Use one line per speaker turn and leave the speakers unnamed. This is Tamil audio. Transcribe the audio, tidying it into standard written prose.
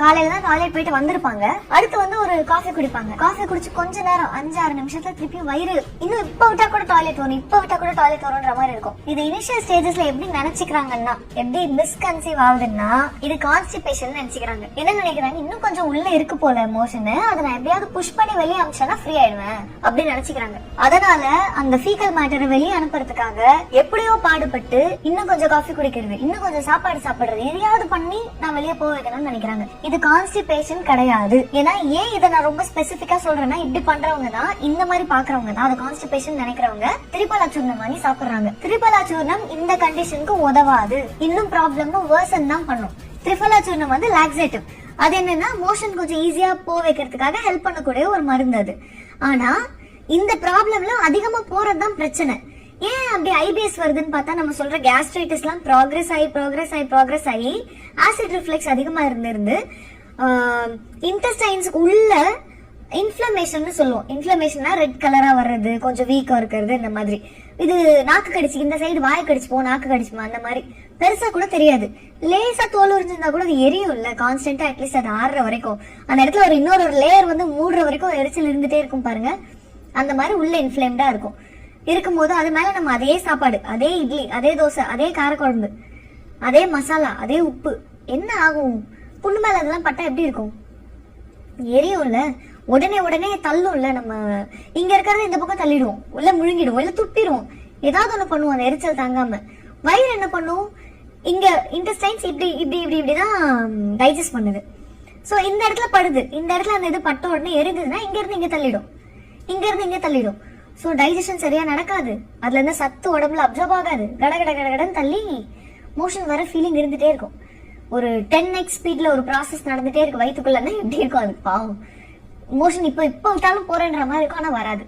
காலையில தான் டாய்லெட் போயிட்டு வந்திருப்பாங்க. அடுத்து வந்து ஒரு காஃபி குடிப்பாங்க. காஃபி குடிச்சு கொஞ்ச நேரம் 5-6 நிமிஷத்துல திருப்பியும் வயிறு இன்னும் இப்ப விட்டா கூட டாய்லெட் வரும், இப்ப விட்டா கூட டாய்லெட் வரும்ன்ற மாதிரி இருக்கும். இது இனிஷியல் ஸ்டேஜஸ்ல எப்படி நினைச்சுக்கிறாங்கன்னா, எப்படி மிஸ்கன்சீவ் ஆகுதுன்னா, இது கான்ஸ்டிபேஷன் நினைச்சுக்கிறாங்க. என்ன நினைக்கிறாங்க, இன்னும் கொஞ்சம் உள்ள இருக்கு போல மோஷன், அதை நான் எப்படியாவது புஷ் பண்ணி வெளியே அனுப்பிச்சா ஃப்ரீ ஆயிடுவேன் அப்படின்னு நினைச்சுக்கிறாங்க. அதனால அந்த ஃபீக்கல் மேட்டரை வெளியே அனுப்புறதுக்காக எப்படியோ பாடுபட்டு இன்னும் கொஞ்சம் காஃபி குடிக்கிறது, இன்னும் கொஞ்சம் சாப்பாடு சாப்பிடுறது, எதையாவது பண்ணி நான் வெளியே போக வைக்கணும்னு நினைக்கிறாங்க. இது கான்ஸ்டிபேஷன் கிடையாது. ஏன்னா ஏன் இதை நான் ரொம்ப ஸ்பெசிபிக்கா சொல்றேன்னா, இப்படி பண்றவங்க தான், இந்த மாதிரி பாக்குறவங்க தான் அதை கான்ஸ்டிபேஷன் நினைக்கிறவங்க திரிபலா சூர்ணம் வாங்கி சாப்பிடுறாங்க. திரிபலா சூர்ணம் இந்த கண்டிஷனுக்கு உதவாது, இன்னும் ப்ராப்ளம் வேர்சன் தான் பண்ணும். திரிபலா சூர்ணம் வந்து லாக்ஸேட்டிவ். அது என்னன்னா மோஷன் கொஞ்சம் ஈஸியா போக வைக்கிறதுக்காக ஹெல்ப் பண்ணக்கூடிய ஒரு மருந்து அது. ஆனா இந்த ப்ராப்ளம்ல அதிகமா போறதுதான் பிரச்சனை. ஏன் அப்படி ஐபிஎஸ் வருதுன்னு பார்த்தா, நம்ம சொல்ற கேஸ்ட்ரைட்டிஸ் எல்லாம் ப்ராக்ரஸ் ஆகி ஆசிட் ரிஃப்ளெக்ஸ் அதிகமா இருந்து இன்டெஸ்டைன்ஸ்க்கு உள்ள இன்ஃப்ளமேஷன் சொல்லுவோம். இன்ஃப்ளமேஷன்னா ரெட் கலரா வர்றது, கொஞ்சம் வீக்கா இருக்கிறது, இந்த மாதிரி. இது நாக்கு கடிச்சு இந்த சைடு வாய் கடிச்சுப்போம், நாக்கு கடிச்சுப்போம், அந்த மாதிரி பெருசா கூட தெரியாது. லேசா தோல் உறிஞ்சிருந்தா கூட அது எரியும் இல்ல, கான்ஸ்டன்டா அட்லீஸ்ட் அது ஆடுற வரைக்கும். அந்த இடத்துல ஒரு இன்னொரு லேயர் வந்து மூடுற வரைக்கும் எரிச்சல் இருந்துட்டே இருக்கும் பாருங்க. அந்த மாதிரி உள்ள இன்ஃப்ளேம்டா இருக்கும்போது அது மேல நம்ம அதே சாப்பாடு, அதே இட்லி, அதே தோசை, அதே காரக்குழம்பு, அதே மசாலா, அதே உப்பு, என்ன ஆகும்? புண்ணு மேல அதெல்லாம் பட்டா எப்படி இருக்கும்? எரியும்ல, உடனே தள்ளும்ல. நம்ம இங்க இருக்கிறது இந்த பக்கம் தள்ளிடுவோம், உள்ள முழுங்கிடுவோம், இல்ல துப்பிடுவோம், ஏதாவது ஒண்ணு பண்ணுவோம் அந்த எரிச்சல் தாங்காம. வயிறு என்ன பண்ணும், இங்க இன்டெஸ்டைன்ஸ் இப்படிதான் டைஜஸ்ட் பண்ணுது. சோ இந்த இடத்துல படுது, இந்த இடத்துல அந்த இது பட்ட உடனே எரிந்ததுன்னா இங்க இருந்து இங்க தள்ளிடும். சோ டைஜஷன் சரியா நடக்காது, அதுல இருந்து சத்து உடம்புல அப்சர்வ் ஆகாது, கடகடன்னு தள்ளி மோஷன் வர ஃபீலிங் இருந்துட்டே இருக்கும். ஒரு 10x ஸ்பீட்ல ஒரு ப்ராசஸ் நடந்துட்டே இருக்கு வயிற்றுக்குள்ள. எப்படி இருக்கும் அது? பாவம், மோஷன் இப்ப விட்டாலும் போறேன்ற மாதிரி இருக்கும், ஆனா வராது.